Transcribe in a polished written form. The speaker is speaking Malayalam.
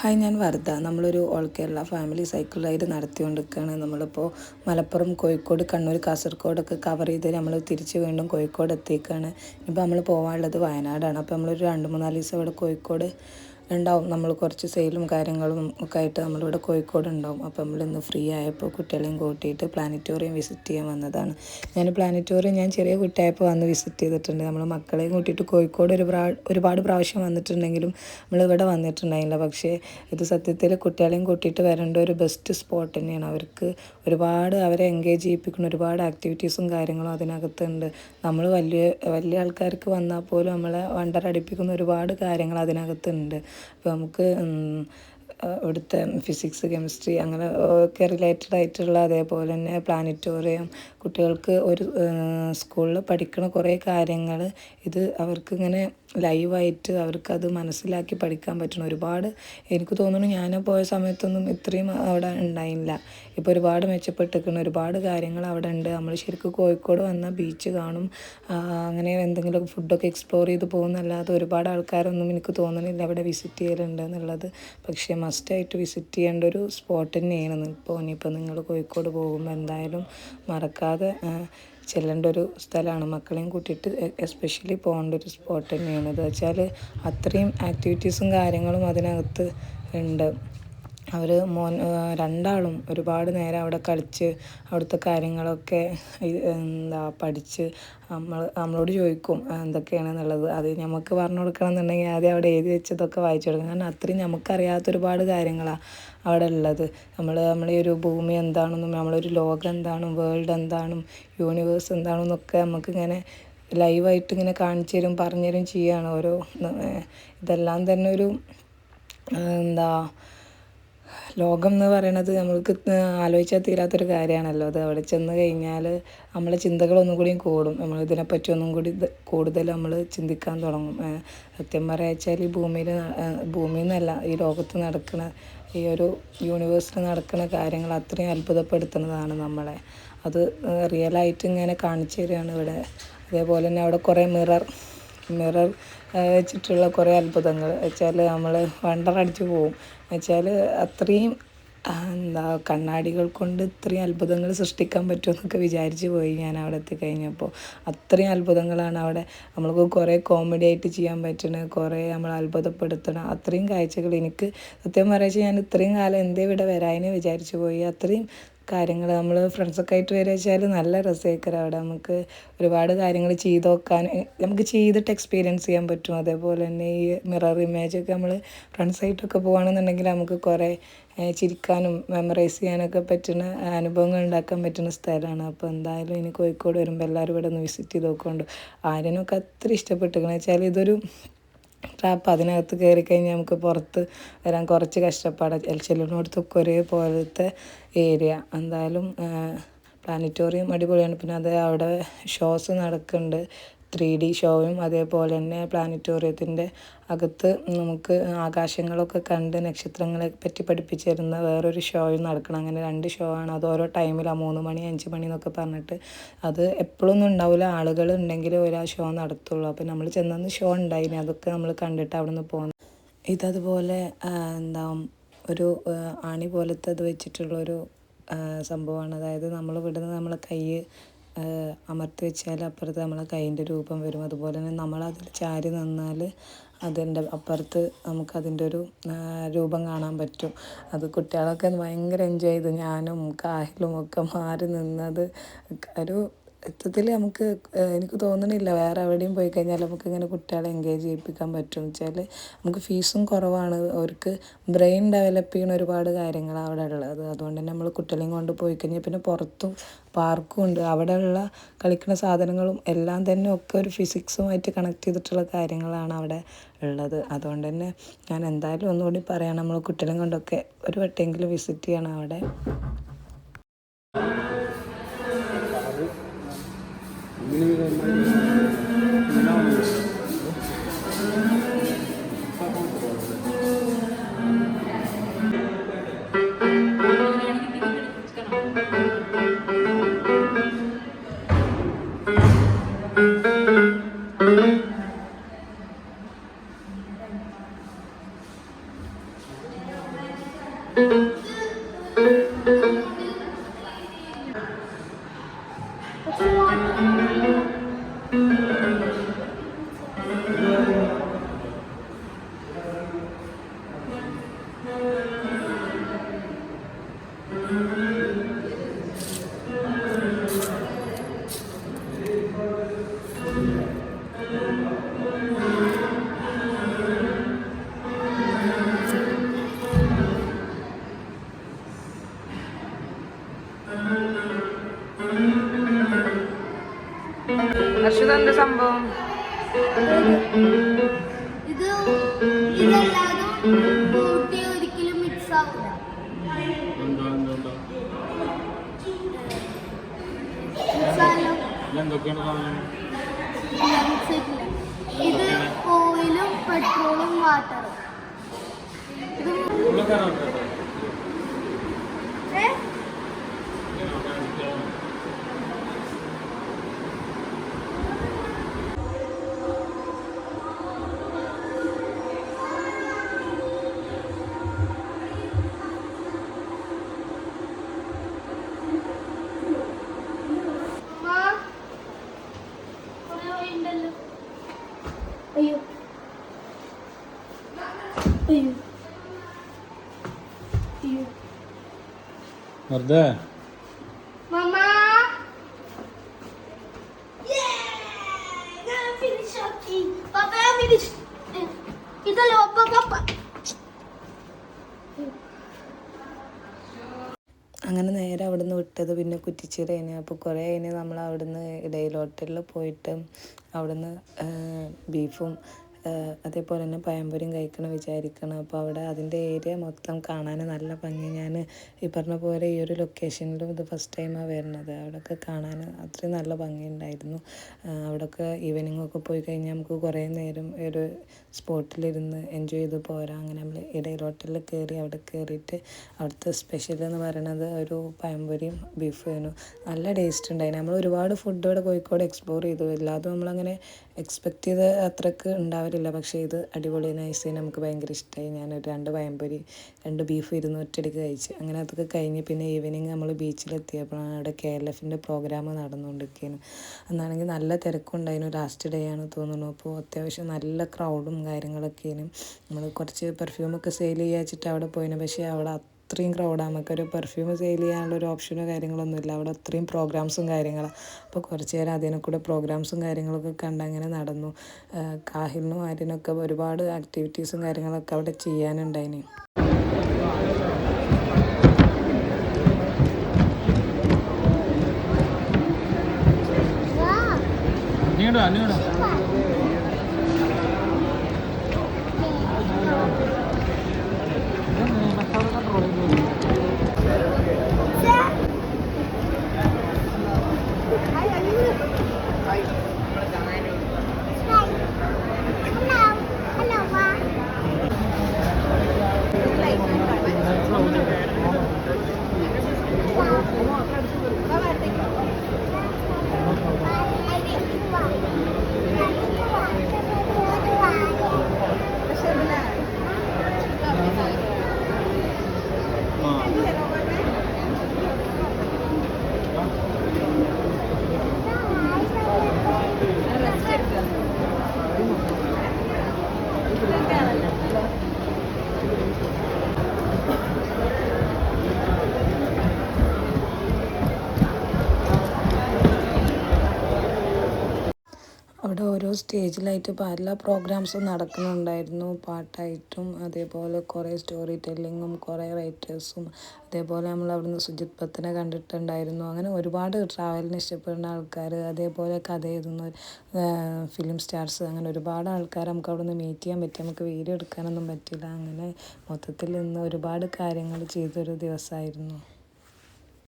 ഹായ്, ഞാൻ വർദ്ധ. നമ്മളൊരു all Kerala family cycle ride നടത്തിക്കൊണ്ടിരിക്കുകയാണ്. നമ്മളിപ്പോൾ മലപ്പുറം, കോഴിക്കോട്, കണ്ണൂർ, കാസർഗോഡൊക്കെ കവർ ചെയ്ത് നമ്മൾ തിരിച്ച് വീണ്ടും കോഴിക്കോട് എത്തിയേക്കാണ്. ഇപ്പോൾ നമ്മൾ പോകാനുള്ളത് വയനാടാണ്. അപ്പോൾ നമ്മളൊരു 2-3 ദിവസം ഇവിടെ കോഴിക്കോട് ഉണ്ടാവും. നമ്മൾ കുറച്ച് സെയിലും കാര്യങ്ങളും ഒക്കെ ആയിട്ട് നമ്മളിവിടെ കോഴിക്കോട് ഉണ്ടാവും. അപ്പോൾ നമ്മളിന്ന് ഫ്രീ ആയപ്പോൾ കുട്ടികളെയും കൂട്ടിയിട്ട് പ്ലാനറ്റോറിയം വിസിറ്റ് ചെയ്യാൻ വന്നതാണ്. ഞാൻ ചെറിയ കുട്ടിയായപ്പോൾ വന്ന് വിസിറ്റ് ചെയ്തിട്ടുണ്ട്. നമ്മൾ മക്കളെയും കൂട്ടിയിട്ട് കോഴിക്കോട് ഒരുപാട് പ്രാവശ്യം വന്നിട്ടുണ്ടെങ്കിലും നമ്മളിവിടെ വന്നിട്ടുണ്ടായില്ല. പക്ഷേ ഇത് സത്യത്തിൽ കുട്ടികളെയും കൂട്ടിയിട്ട് വരേണ്ട ഒരു ബെസ്റ്റ് സ്പോട്ട് തന്നെയാണ്. അവരെ എൻഗേജ് ചെയ്യിപ്പിക്കുന്ന ഒരുപാട് ആക്ടിവിറ്റീസും കാര്യങ്ങളും അതിനകത്തുണ്ട്. നമ്മൾ വലിയ ആൾക്കാർക്ക് വന്നാൽ പോലും നമ്മളെ വണ്ടറടിപ്പിക്കുന്ന ഒരുപാട് കാര്യങ്ങൾ അതിനകത്തുണ്ട്. അപ്പോൾ നമുക്ക് ഇവിടുത്തെ ഫിസിക്സ്, കെമിസ്ട്രി അങ്ങനെ ഒക്കെ റിലേറ്റഡ് ആയിട്ടുള്ള, അതേപോലെ തന്നെ പ്ലാനറ്റോറിയം, കുട്ടികൾക്ക് ഒരു സ്കൂളിൽ പഠിക്കുന്ന കുറേ കാര്യങ്ങൾ ഇത് അവർക്കിങ്ങനെ ലൈവായിട്ട് അവർക്കത് മനസ്സിലാക്കി പഠിക്കാൻ പറ്റണം. എനിക്ക് തോന്നുന്നു ഞാൻ പോയ സമയത്തൊന്നും ഇത്രയും അവിടെ ഉണ്ടായില്ല. ഇപ്പോൾ ഒരുപാട് മെച്ചപ്പെട്ടിരിക്കുന്ന ഒരുപാട് കാര്യങ്ങൾ അവിടെ ഉണ്ട്. നമ്മൾ ശരിക്കും കോഴിക്കോട് വന്നാൽ ബീച്ച് കാണും, അങ്ങനെ എന്തെങ്കിലും ഫുഡൊക്കെ എക്സ്പ്ലോർ ചെയ്ത് പോകുന്നല്ലാതെ ഒരുപാട് ആൾക്കാരൊന്നും എനിക്ക് തോന്നുന്നില്ല അവിടെ വിസിറ്റ് ചെയ്യലുണ്ട് എന്നുള്ളത്. പക്ഷേ മസ്റ്റായിട്ട് വിസിറ്റ് ചെയ്യേണ്ട ഒരു സ്പോട്ട് തന്നെയാണ്. ഇനിയിപ്പോൾ നിങ്ങൾ കോഴിക്കോട് പോകുമ്പോൾ എന്തായാലും മറക്കാതെ ചെല്ലേണ്ട ഒരു സ്ഥലമാണ്. മക്കളെയും കൂട്ടിയിട്ട് എസ്പെഷ്യലി പോകേണ്ട ഒരു സ്പോട്ട് തന്നെയാണ്. എന്ന് വെച്ചാൽ അത്രയും ആക്ടിവിറ്റീസും കാര്യങ്ങളും അതിനകത്ത് ഉണ്ട്. രണ്ടാളും ഒരുപാട് നേരം അവിടെ കളിച്ച് അവിടുത്തെ കാര്യങ്ങളൊക്കെ പഠിച്ച് നമ്മളോട് ചോദിക്കും എന്തൊക്കെയാണെന്നുള്ളത്. അത് നമുക്ക് പറഞ്ഞു കൊടുക്കണം എന്നുണ്ടെങ്കിൽ ആദ്യം അവിടെ എഴുതി വെച്ചതൊക്കെ വായിച്ചു കൊടുക്കണം. കാരണം അത്രയും നമുക്കറിയാത്ത ഒരുപാട് കാര്യങ്ങളാണ് അവിടെ ഉള്ളത്. നമ്മളീ ഒരു ഭൂമി എന്താണെന്നും നമ്മളൊരു ലോകം എന്താണെന്നും വേൾഡ് എന്താണെന്നും യൂണിവേഴ്സ് എന്താണെന്നൊക്കെ നമുക്കിങ്ങനെ ലൈവായിട്ട് ഇങ്ങനെ കാണിച്ചു തരും, പറഞ്ഞു തരും ചെയ്യുകയാണ്. ഇതെല്ലാം തന്നെ ഒരു ലോകം എന്ന് പറയണത് നമ്മൾക്ക് ആലോചിച്ചാൽ തീരാത്തൊരു കാര്യമാണല്ലോ. അത് അവിടെ ചെന്ന് കഴിഞ്ഞാൽ നമ്മളെ ചിന്തകളൊന്നും കൂടിയും കൂടും. നമ്മളിതിനെപ്പറ്റി ഒന്നും കൂടി കൂടുതൽ നമ്മൾ ചിന്തിക്കാൻ തുടങ്ങും. സത്യം പറയാച്ചാൽ ഈ ഭൂമിയിൽ നിന്നല്ല, ഈ ലോകത്ത് നടക്കുന്ന, ഈ ഒരു യൂണിവേഴ്സിൽ നടക്കുന്ന കാര്യങ്ങൾ അത്രയും അത്ഭുതപ്പെടുത്തുന്നതാണ് നമ്മളെ. അത് റിയലായിട്ട് ഇങ്ങനെ കാണിച്ചു തരികയാണ് ഇവിടെ. അതേപോലെ തന്നെ അവിടെ കുറേ മിറർ വെച്ചിട്ടുള്ള കുറേ അത്ഭുതങ്ങൾ വെച്ചാൽ നമ്മൾ വണ്ടറടിച്ച് പോവും. വെച്ചാൽ അത്രയും കണ്ണാടികൾ കൊണ്ട് ഇത്രയും അത്ഭുതങ്ങൾ സൃഷ്ടിക്കാൻ പറ്റുമെന്നൊക്കെ വിചാരിച്ച് പോയി ഞാൻ അവിടെ എത്തിക്കഴിഞ്ഞപ്പോൾ. അത്രയും അത്ഭുതങ്ങളാണ് അവിടെ. നമ്മൾക്ക് കുറേ കോമഡി ആയിട്ട് ചെയ്യാൻ പറ്റുന്ന, കുറേ നമ്മൾ അത്ഭുതപ്പെടുത്തണം അത്രയും കാഴ്ചകൾ. എനിക്ക് സത്യം പറയാച്ചാൽ ഞാൻ ഇത്രയും കാലം എന്തേ ഇവിടെ വരാമെന്ന് വിചാരിച്ച് പോയി. അത്രയും കാര്യങ്ങൾ നമ്മൾ ഫ്രണ്ട്സൊക്കെ ആയിട്ട് വരിക വെച്ചാൽ നല്ല രസമായിരിക്കും അവിടെ. നമുക്ക് ഒരുപാട് കാര്യങ്ങൾ ചെയ്ത് നോക്കാൻ, നമുക്ക് ചെയ്തിട്ട് എക്സ്പീരിയൻസ് ചെയ്യാൻ പറ്റും. അതേപോലെ തന്നെ ഈ മിറർ ഇമേജൊക്കെ നമ്മൾ ഫ്രണ്ട്സായിട്ടൊക്കെ പോകുകയാണെന്നുണ്ടെങ്കിൽ നമുക്ക് കുറേ ചിരിക്കാനും മെമ്മറൈസ് ചെയ്യാനൊക്കെ പറ്റുന്ന അനുഭവങ്ങൾ ഉണ്ടാക്കാൻ പറ്റുന്ന സ്ഥലമാണ്. അപ്പോൾ എന്തായാലും ഇനി കോഴിക്കോട് വരുമ്പോൾ എല്ലാവരും ഇവിടെ ഒന്ന് വിസിറ്റ് ചെയ്ത് നോക്കുന്നുണ്ട്. ആര്യനൊക്കെ അത്ര ഇഷ്ടപ്പെട്ടിരിക്കണമെന്ന് വെച്ചാൽ ഇതൊരു ട്രാപ്പ്. അതിനകത്ത് കയറി കഴിഞ്ഞാൽ നമുക്ക് പുറത്ത് വരാൻ കുറച്ച് കഷ്ടപ്പാടാണ്. ചെല്ലുന്നിടത്തൊക്കെ ഒരേപോലത്തെ ഏരിയ. എന്തായാലും പ്ലാനറ്റോറിയം അടിപൊളിയാണ്. പിന്നെ അവിടെ ഷോസ് നടക്കുന്നുണ്ട്, 3D ഷോയും. അതേപോലെ തന്നെ പ്ലാനറ്റോറിയത്തിൻ്റെ അകത്ത് നമുക്ക് ആകാശങ്ങളൊക്കെ കണ്ട് നക്ഷത്രങ്ങളെ പറ്റി പഠിപ്പിച്ചു തരുന്ന വേറൊരു ഷോയും നടക്കണം. അങ്ങനെ 2 ഷോ ആണ്. അത് ഓരോ ടൈമിലാണ്, 3 മണി 5 മണി എന്നൊക്കെ പറഞ്ഞിട്ട്. അത് എപ്പോഴൊന്നും ഉണ്ടാവില്ല, ആളുകൾ ഉണ്ടെങ്കിൽ ആ ഷോ നടത്തുള്ളൂ. അപ്പോൾ നമ്മൾ ചെന്നന്ന് ഷോ ഉണ്ടായിന്, അതൊക്കെ നമ്മൾ കണ്ടിട്ട് അവിടെ നിന്ന് പോകുന്നു. ഇതതുപോലെ ഒരു ആണി പോലത്തെ അത് വെച്ചിട്ടുള്ളൊരു സംഭവമാണ്. അതായത് നമ്മൾ ഇവിടുന്ന് നമ്മളെ കൈ അമർത്തി വെച്ചാൽ അപ്പുറത്ത് നമ്മളെ കൈയിൻ്റെ രൂപം വരും. അതുപോലെ തന്നെ നമ്മളതിൽ ചാരി നിന്നാൽ അതിൻ്റെ അപ്പുറത്ത് നമുക്കതിൻ്റെ ഒരു രൂപം കാണാൻ പറ്റും. അത് കുട്ടികളൊക്കെ ഭയങ്കര എൻജോയ് ചെയ്തു. ഞാനും കായലും ഒക്കെ മാറി നിന്നത് യഥാർത്ഥത്തിൽ എനിക്ക് തോന്നണില്ല വേറെ എവിടെയും പോയി കഴിഞ്ഞാൽ നമുക്കിങ്ങനെ കുട്ടികളെ എൻഗേജ് ചെയ്യിപ്പിക്കാൻ പറ്റും. വെച്ചാൽ നമുക്ക് ഫീസും കുറവാണ്. അവർക്ക് ബ്രെയിൻ ഡെവലപ്പ് ചെയ്യുന്ന ഒരുപാട് കാര്യങ്ങളാണ് അവിടെ ഉള്ളത്. അതുകൊണ്ട് തന്നെ നമ്മൾ കുട്ടികളെയും കൊണ്ട് പോയി കഴിഞ്ഞാൽ പിന്നെ പുറത്തും പാർക്കും ഉണ്ട്. അവിടെയുള്ള കളിക്കുന്ന സാധനങ്ങളും എല്ലാം തന്നെ ഒക്കെ ഒരു ഫിസിക്സുമായിട്ട് കണക്ട് ചെയ്തിട്ടുള്ള കാര്യങ്ങളാണ് അവിടെ ഉള്ളത്. അതുകൊണ്ട് തന്നെ ഞാൻ എന്തായാലും ഒന്നുകൂടി പറയാം, നമ്മൾ കുട്ടികളെയും കൊണ്ടൊക്കെ ഒരു വട്ടമെങ്കിലും വിസിറ്റ് ചെയ്യണം അവിടെ. അർഷിതെന്ത് സംഭവം? ഇത് ഇതല്ലാതെ കൂട്ടി ഒരിക്കലും മിക്സ് ആവില്ല. ഇത് ഓയിലും പെട്രോളും വാട്ടറും. അയ്യോ അയ്യോ അയ്യോ വെറുതെ മമ്മ ഫിനിഷ് ആക്കി. പപ്പ ഫിനിഷ്. ഇതല്ലോ പപ്പ. അങ്ങനെ നേരെ അവിടുന്ന് വിട്ടത് പിന്നെ കുറ്റിച്ചിറേന്. അപ്പോൾ കുറേ കഴിഞ്ഞ് നമ്മൾ അവിടുന്ന് ഇടയിൽ ഹോട്ടലിൽ പോയിട്ട് അവിടുന്ന് ബീഫും അതേപോലെ തന്നെ പഴംപൊരിയും കഴിക്കണം വിചാരിക്കണം. അപ്പോൾ അവിടെ അതിൻ്റെ ഏരിയ മൊത്തം കാണാൻ നല്ല ഭംഗി. ഞാൻ ഈ പറഞ്ഞ പോലെ ഈ ഒരു ലൊക്കേഷനിലും ഇത് ഫസ്റ്റ് ടൈമാണ് വരുന്നത്. അവിടെയൊക്കെ കാണാൻ അത്രയും നല്ല ഭംഗിയുണ്ടായിരുന്നു. അവിടെയൊക്കെ ഈവനിങ്ങൊക്കെ പോയി കഴിഞ്ഞാൽ നമുക്ക് കുറേ നേരം ഒരു സ്പോട്ടിലിരുന്ന് എൻജോയ് ചെയ്ത് പോരാം. അങ്ങനെ നമ്മൾ ഇടയിൽ ഹോട്ടലിൽ കയറി. അവിടെ കയറിയിട്ട് അവിടുത്തെ സ്പെഷ്യൽ എന്ന് പറയുന്നത് ഒരു പഴംപൊരിയും ബീഫും നല്ല ടേസ്റ്റ് ഉണ്ടായിരുന്നു. നമ്മൾ ഒരുപാട് ഫുഡ് ഇവിടെ കോഴിക്കോട് എക്സ്പ്ലോർ ചെയ്തു. എല്ലാതും നമ്മളങ്ങനെ എക്സ്പെക്റ്റ് ചെയ്ത് അത്രയ്ക്ക് ഉണ്ടാവില്ല. പക്ഷേ ഇത് അടിപൊളി നൈസ്, നമുക്ക് ഭയങ്കര ഇഷ്ടമായി. ഞാനൊരു 2 പഴംപൊരി 2 ബീഫ് ഇരുന്ന് ഒറ്റയടിക്ക് കഴിച്ച്. അങ്ങനെ അതൊക്കെ കഴിഞ്ഞ് പിന്നെ ഈവനിങ് നമ്മൾ ബീച്ചിലെത്തിയപ്പോഴാണ് അവിടെ KLF പ്രോഗ്രാം നടന്നുകൊണ്ടിരിക്കുകയാണ്. അന്നാണെങ്കിൽ നല്ല തിരക്കുണ്ടായിരുന്നു. ലാസ്റ്റ് ഡേ ആണ് തോന്നുന്നു. അപ്പോൾ അത്യാവശ്യം നല്ല ക്രൗഡും കാര്യങ്ങളൊക്കെയാണ്. നമ്മൾ കുറച്ച് പെർഫ്യൂമൊക്കെ സെയിൽ ചെയ്യാൻ വെച്ചിട്ട് അവിടെ പോയിന്. പക്ഷേ അവിടെ അത്രയും ക്രൗഡാണ്. നമുക്കൊരു പെർഫ്യൂം സെയിൽ ചെയ്യാനുള്ള ഒരു ഓപ്ഷനോ കാര്യങ്ങളൊന്നുമില്ല. അവിടെ അത്രയും പ്രോഗ്രാംസും കാര്യങ്ങളാണ്. അപ്പോൾ കുറച്ച് നേരം അതിനെ കൂടെ പ്രോഗ്രാംസും കാര്യങ്ങളൊക്കെ കണ്ട് അങ്ങനെ നടന്നു. കാഹിലിനും ആര്യനൊക്കെ ഒരുപാട് ആക്ടിവിറ്റീസും കാര്യങ്ങളൊക്കെ അവിടെ ചെയ്യാനുണ്ടായിന്. അവിടെ ഓരോ സ്റ്റേജിലായിട്ട് പല പ്രോഗ്രാംസും നടക്കുന്നുണ്ടായിരുന്നു. പാട്ടായിട്ടും അതേപോലെ കുറേ സ്റ്റോറി ടെല്ലിങ്ങും കുറേ റൈറ്റേഴ്സും അതേപോലെ നമ്മൾ അവിടുന്ന് സുജിത് പത്തിനെ കണ്ടിട്ടുണ്ടായിരുന്നു. അങ്ങനെ ഒരുപാട് ട്രാവലിന് ഇഷ്ടപ്പെടുന്ന ആൾക്കാർ, അതേപോലെ കഥ എഴുതുന്ന ഫിലിം സ്റ്റാർസ്, അങ്ങനെ ഒരുപാട് ആൾക്കാർ നമുക്ക് അവിടുന്ന് മീറ്റ് ചെയ്യാൻ പറ്റി. നമുക്ക് വീഡിയോ എടുക്കാനൊന്നും പറ്റില്ല. അങ്ങനെ മൊത്തത്തിൽ ഇന്ന് ഒരുപാട് കാര്യങ്ങൾ ചെയ്തൊരു ദിവസമായിരുന്നു.